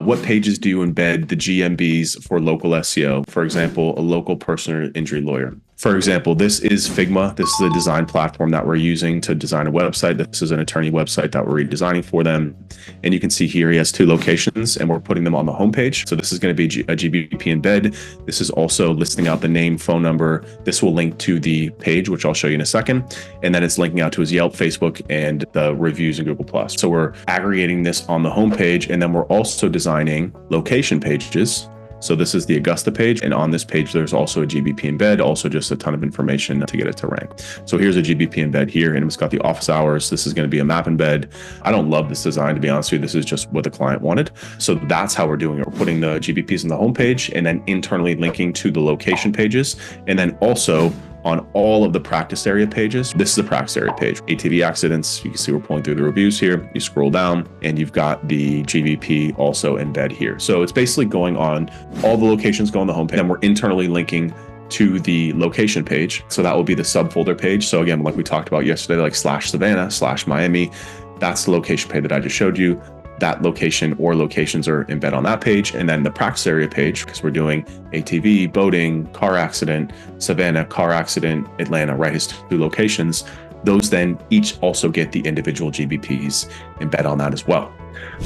what pages do you embed the GMBs for local SEO? For example, a local personal injury lawyer. For example, this is Figma. This is a design platform that we're using to design a website. This is an attorney website that we're redesigning for them. And you can see here he has 2 locations and we're putting them on the homepage. So this is going to be a GBP embed. This is also listing out the name, phone number. This will link to the page, which I'll show you in a second. And then it's linking out to his Yelp, Facebook, and the reviews in Google+. So we're aggregating this on the homepage, and then we're also designing location pages. So this is the Augusta page, and on this page, there's also a GBP embed, also just a ton of information to get it to rank. So here's a GBP embed here, and it's got the office hours. This is going to be a map embed. I don't love this design, to be honest with you. This is just what the client wanted. So that's how we're doing it. We're putting the GBPs on the homepage and then internally linking to the location pages, and then also on all of the practice area pages. This is the practice area page. ATV accidents, you can see we're pulling through the reviews here. You scroll down and you've got the GBP also embed here. So it's basically going on all the locations go on the homepage, and we're internally linking to the location page. So that will be the subfolder page. So again, like we talked about yesterday, like /Savannah/Miami, that's the location page that I just showed you. That location or locations are embedded on that page. And then the practice area page, because we're doing ATV, boating, car accident, Savannah, car accident, Atlanta, right? His 2 locations. Those then each also get the individual GBPs embed on that as well.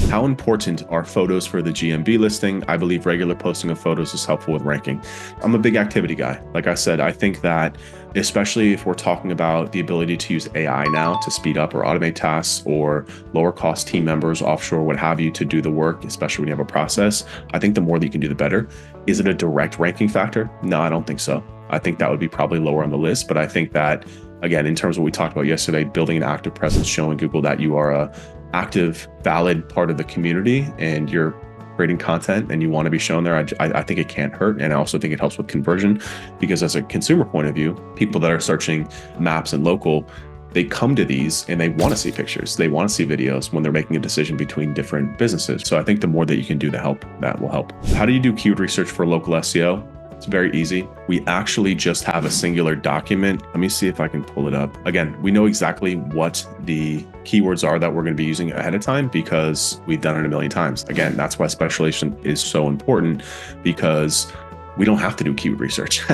How important are photos for the GMB listing? I believe regular posting of photos is helpful with ranking. I'm a big activity guy. Like I said, I think that especially if we're talking about the ability to use AI now to speed up or automate tasks, or lower cost team members, offshore, what have you, to do the work, especially when you have a process, I think the more that you can do, the better. Is it a direct ranking factor? No, I don't think so. I think that would be probably lower on the list, but I think that, again, in terms of what we talked about yesterday, building an active presence, showing Google that you are a active, valid part of the community and you're creating content and you want to be shown there, I think it can't hurt. And I also think it helps with conversion, because as a consumer point of view, people that are searching maps and local, they come to these and they want to see pictures. They want to see videos when they're making a decision between different businesses. So I think the more that you can do to help, that will help. How do you do keyword research for local SEO? It's very easy. We actually just have a singular document. Let me see if I can pull it up. Again, we know exactly what the keywords are that we're going to be using ahead of time because we've done it a million times. Again, that's why specialization is so important, because we don't have to do keyword research.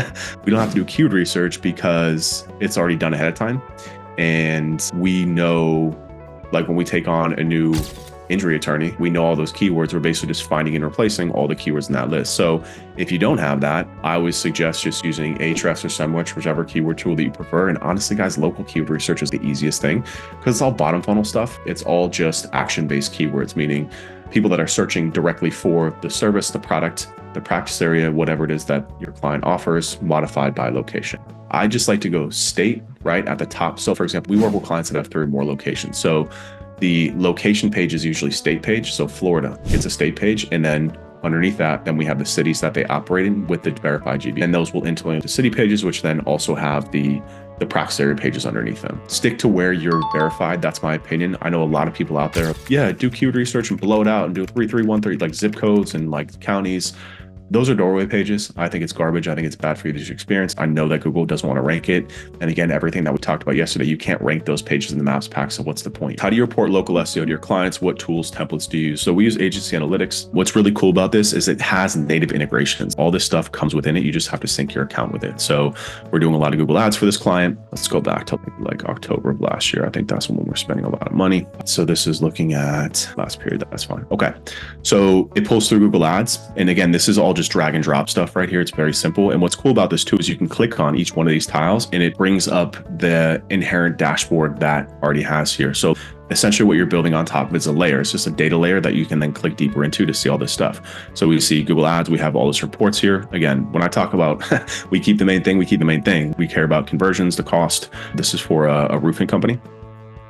We don't have to do keyword research because it's already done ahead of time. And we know, like when we take on a new injury attorney, we know all those keywords. We're basically just finding and replacing all the keywords in that list. So if you don't have that, I always suggest just using Ahrefs or SEMrush, whichever keyword tool that you prefer. And honestly, guys, local keyword research is the easiest thing because it's all bottom funnel stuff. It's all just action-based keywords, meaning people that are searching directly for the service, the product, the practice area, whatever it is that your client offers, modified by location. I just like to go state right at the top. So for example, we work with clients that have 3 or more locations. So the location page is usually state page. So Florida, it's a state page. And then underneath that, then we have the cities that they operate in with the verified GB. And those will interlink the city pages, which then also have the practice area pages underneath them. Stick to where you're verified. That's my opinion. I know a lot of people out there, do keyword research and blow it out and do 33130, like zip codes and like counties. Those are doorway pages. I think it's garbage. I think it's bad for your user experience. I know that Google doesn't want to rank it. And again, everything that we talked about yesterday, you can't rank those pages in the Maps pack. So what's the point? How do you report local SEO to your clients? What tools, templates do you use? So we use Agency Analytics. What's really cool about this is it has native integrations. All this stuff comes within it. You just have to sync your account with it. So we're doing a lot of Google ads for this client. Let's go back to like October of last year. I think that's when we're spending a lot of money. So this is looking at last period. That's fine. Okay. So it pulls through Google ads. And again, this is all just drag and drop stuff right here. It's very simple. And what's cool about this too is you can click on each one of these tiles and it brings up the inherent dashboard that already has here. So essentially what you're building on top of is a layer. It's just a data layer that you can then click deeper into to see all this stuff. So we see Google ads, we have all this reports here. Again, when I talk about we keep the main thing, we keep the main thing. We care about conversions, the cost. This is for a roofing company.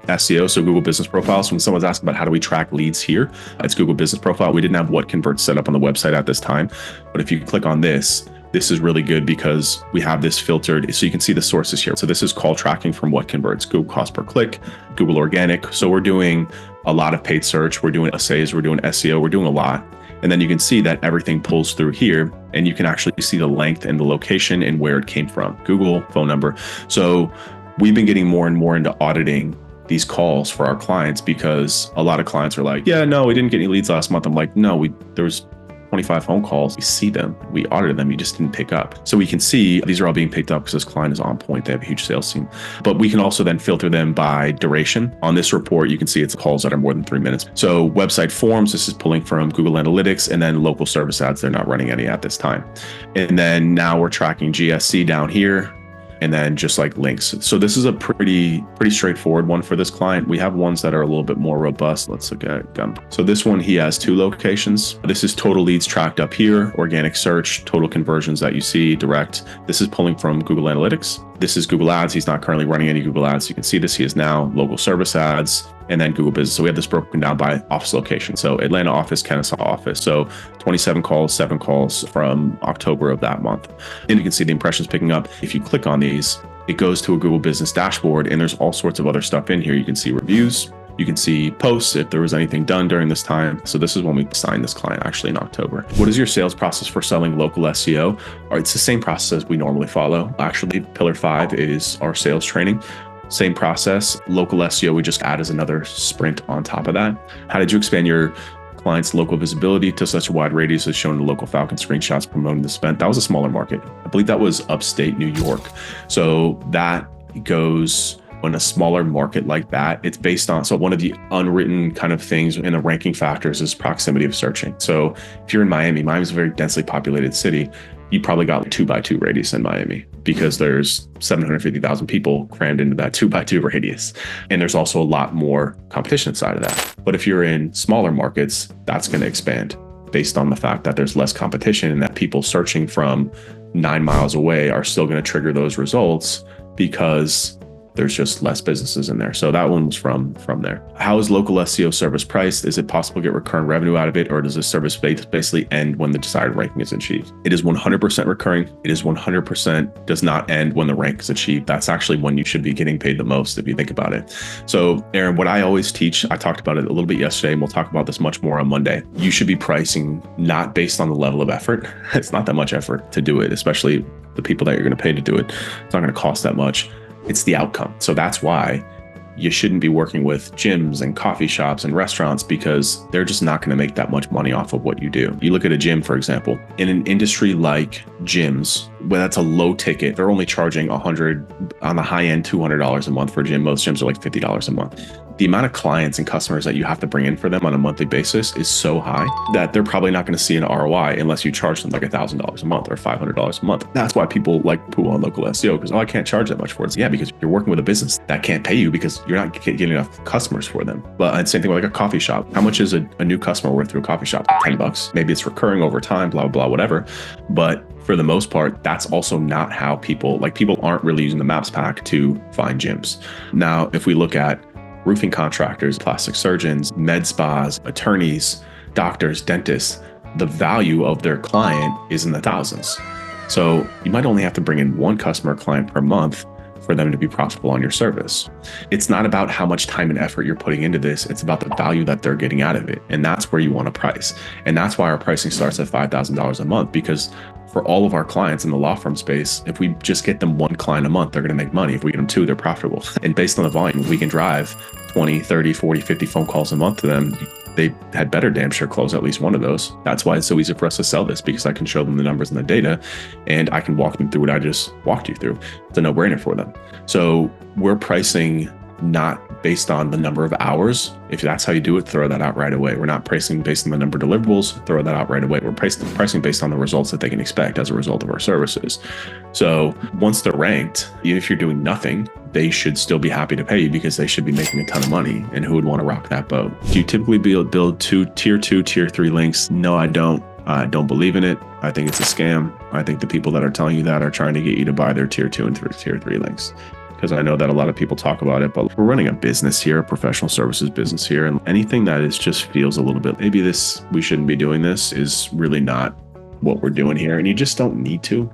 SEO, so Google Business Profile. So when someone's asking about how do we track leads here, it's Google Business Profile. We didn't have what converts set up on the website at this time, but if you click on this is really good because we have this filtered, so you can see the sources here. So this is call tracking from what converts, Google cost per click, Google organic. So we're doing a lot of paid search, we're doing essays, we're doing SEO, we're doing a lot. And then you can see that everything pulls through here and you can actually see the length and the location and where it came from, Google phone number. So we've been getting more and more into auditing these calls for our clients, because a lot of clients are like, yeah, no, we didn't get any leads last month. I'm like, no, there was 25 phone calls. We see them, we audited them, you just didn't pick up. So we can see these are all being picked up because this client is on point. They have a huge sales team. But we can also then filter them by duration. On this report, you can see it's calls that are more than 3 minutes. So website forms, this is pulling from Google Analytics, and then local service ads, they're not running any at this time. And then now we're tracking GSC down here, and then just like links. So this is a pretty straightforward one for this client. We have ones that are a little bit more robust. Let's look at Gun. So this one, he has 2 locations. This is total leads tracked up here, organic search, total conversions that you see, direct. This is pulling from Google Analytics. This is Google Ads. He's not currently running any Google Ads. You can see this. He is now local service ads, and then Google Business. So we have this broken down by office location. So Atlanta office, Kennesaw office. So 27 calls, 7 calls from October of that month. And you can see the impressions picking up. If you click on these, it goes to a Google Business dashboard, and there's all sorts of other stuff in here. You can see reviews. You can see posts if there was anything done during this time. So this is when we signed this client actually in October. What is your sales process for selling local SEO? It's the same process we normally follow. Actually, Pillar 5 is our sales training. Same process. Local SEO, we just add as another sprint on top of that. How did you expand your clients' local visibility to such a wide radius as shown in the local Falcon screenshots promoting the spend? That was a smaller market. I believe that was upstate New York. So that goes in a smaller market like that. It's based on, so one of the unwritten kind of things in the ranking factors is proximity of searching. So if you're in Miami, Miami's a very densely populated city. You probably got 2x2 radius in Miami because there's 750,000 people crammed into that 2x2 radius. And there's also a lot more competition inside of that. But if you're in smaller markets, that's going to expand based on the fact that there's less competition and that people searching from 9 miles away are still going to trigger those results because there's just less businesses in there. So that one was from there. How is local SEO service priced? Is it possible to get recurring revenue out of it, or does this service basically end when the desired ranking is achieved? It is 100% recurring. It is 100% does not end when the rank is achieved. That's actually when you should be getting paid the most if you think about it. So Aaron, what I always teach, I talked about it a little bit yesterday, and we'll talk about this much more on Monday. You should be pricing not based on the level of effort. It's not that much effort to do it, especially the people that you're going to pay to do it. It's not going to cost that much. It's the outcome. So that's why you shouldn't be working with gyms and coffee shops and restaurants, because they're just not going to make that much money off of what you do. You look at a gym, for example, in an industry like gyms, where that's a low ticket, they're only charging $100 on the high end, $200 a month for a gym. Most gyms are like $50 a month. The amount of clients and customers that you have to bring in for them on a monthly basis is so high that they're probably not going to see an ROI unless you charge them like $1,000 a month or $500 a month. That's why people like poo on local SEO, because, I can't charge that much for it. Yeah, because you're working with a business that can't pay you because you're not getting enough customers for them. But same thing with like a coffee shop. How much is a new customer worth through a coffee shop? $10. Maybe it's recurring over time, blah, blah, whatever. But for the most part, that's also not how people aren't really using the Maps pack to find gyms. Now, if we look at roofing contractors, plastic surgeons, med spas, attorneys, doctors, dentists, the value of their client is in the thousands. So you might only have to bring in one customer client per month for them to be profitable on your service. It's not about how much time and effort you're putting into this. It's about the value that they're getting out of it. And that's where you want to price. And that's why our pricing starts at $5,000 a month, because for all of our clients in the law firm space, if we just get them one client a month, they're going to make money. If we get them 2, they're profitable. And based on the volume, we can drive 20, 30, 40, 50 phone calls a month to them. They had better damn sure close at least one of those. That's why it's so easy for us to sell this, because I can show them the numbers and the data, and I can walk them through what I just walked you through. It's a no-brainer for them. So we're pricing not based on the number of hours. If that's how you do it, throw that out right away. We're not pricing based on the number of deliverables, throw that out right away. We're pricing based on the results that they can expect as a result of our services. So once they're ranked, even if you're doing nothing, they should still be happy to pay you because they should be making a ton of money. And who would want to rock that boat? Do you typically build tier 2, tier 3 links? No, I don't. I don't believe in it. I think it's a scam. I think the people that are telling you that are trying to get you to buy their tier 2 and tier 3 links. Because I know that a lot of people talk about it, but we're running a business here, a professional services business here. And anything that is just feels a little bit, maybe we shouldn't be doing this, is really not what we're doing here. And you just don't need to.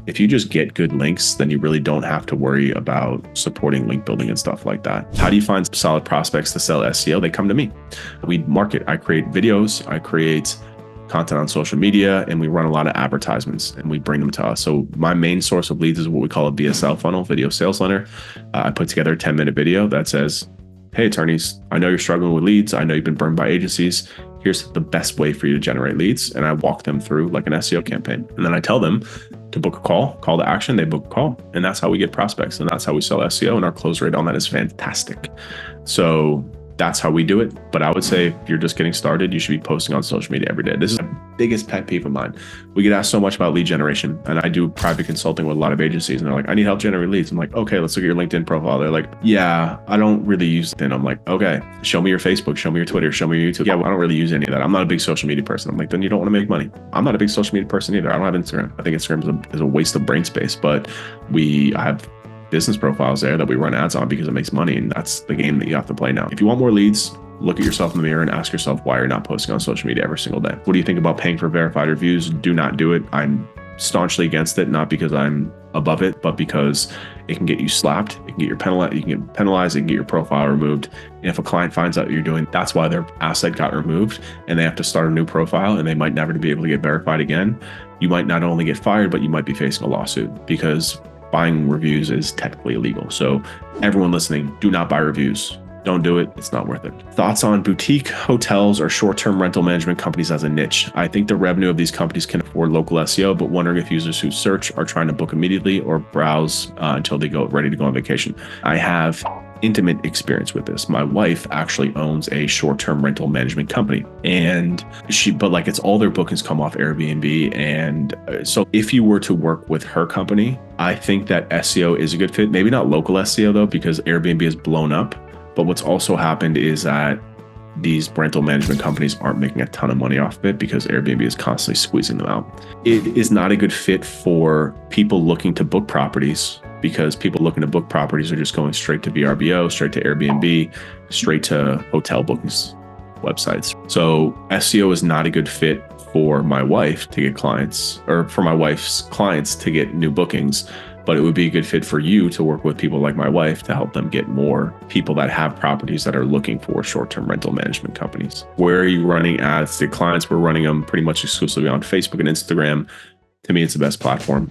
If you just get good links, then you really don't have to worry about supporting link building and stuff like that. How do you find solid prospects to sell SEO? They come to me. We market. I create videos. I create content on social media, and we run a lot of advertisements and we bring them to us. So my main source of leads is what we call a VSL funnel, video sales funnel. I put together a 10-minute video that says, hey, attorneys, I know you're struggling with leads. I know you've been burned by agencies. Here's the best way for you to generate leads. And I walk them through like an SEO campaign. And then I tell them to book a call to action. They book a call. And that's how we get prospects. And that's how we sell SEO. And our close rate on that is fantastic. So that's how we do it. But I would say if you're just getting started, you should be posting on social media every day. This is the biggest pet peeve of mine. We get asked so much about lead generation, and I do private consulting with a lot of agencies, and they're like, I need help generating leads. I'm like, okay, let's look at your LinkedIn profile. They're like, yeah, I don't really use LinkedIn. I'm like, okay, show me your Facebook, show me your Twitter, show me your YouTube. Yeah, well, I don't really use any of that. I'm not a big social media person. I'm like, then you don't want to make money. I'm not a big social media person either. I don't have Instagram. I think Instagram is a waste of brain space, but I have business profiles there that we run ads on because it makes money, and that's the game that you have to play now. If you want more leads, look at yourself in the mirror and ask yourself why you're not posting on social media every single day. What do you think about paying for verified reviews? Do not do it. I'm staunchly against it, not because I'm above it, but because it can get you slapped. It can get you penalized. You can get penalized. It can get your profile removed. And if a client finds out what you're doing, that's why their asset got removed, and they have to start a new profile, and they might never be able to get verified again. You might not only get fired, but you might be facing a lawsuit because buying reviews is technically illegal. So everyone listening, do not buy reviews. Don't do it. It's not worth it. Thoughts on boutique hotels or short-term rental management companies as a niche? I think the revenue of these companies can afford local SEO, but wondering if users who search are trying to book immediately or browse until they go ready to go on vacation. I have intimate experience with this. My wife actually owns a short-term rental management company, and it's all their bookings come off Airbnb. And so if you were to work with her company, I think that SEO is a good fit. Maybe not local SEO though, because Airbnb is blown up. But what's also happened is that these rental management companies aren't making a ton of money off of it because Airbnb is constantly squeezing them out. It is not a good fit for people looking to book properties, because people looking to book properties are just going straight to VRBO, straight to Airbnb, straight to hotel bookings websites. So SEO is not a good fit for my wife to get clients, or for my wife's clients to get new bookings. But it would be a good fit for you to work with people like my wife to help them get more people that have properties that are looking for short-term rental management companies. Where are you running ads to clients? We're running them pretty much exclusively on Facebook and Instagram. To me, it's the best platform.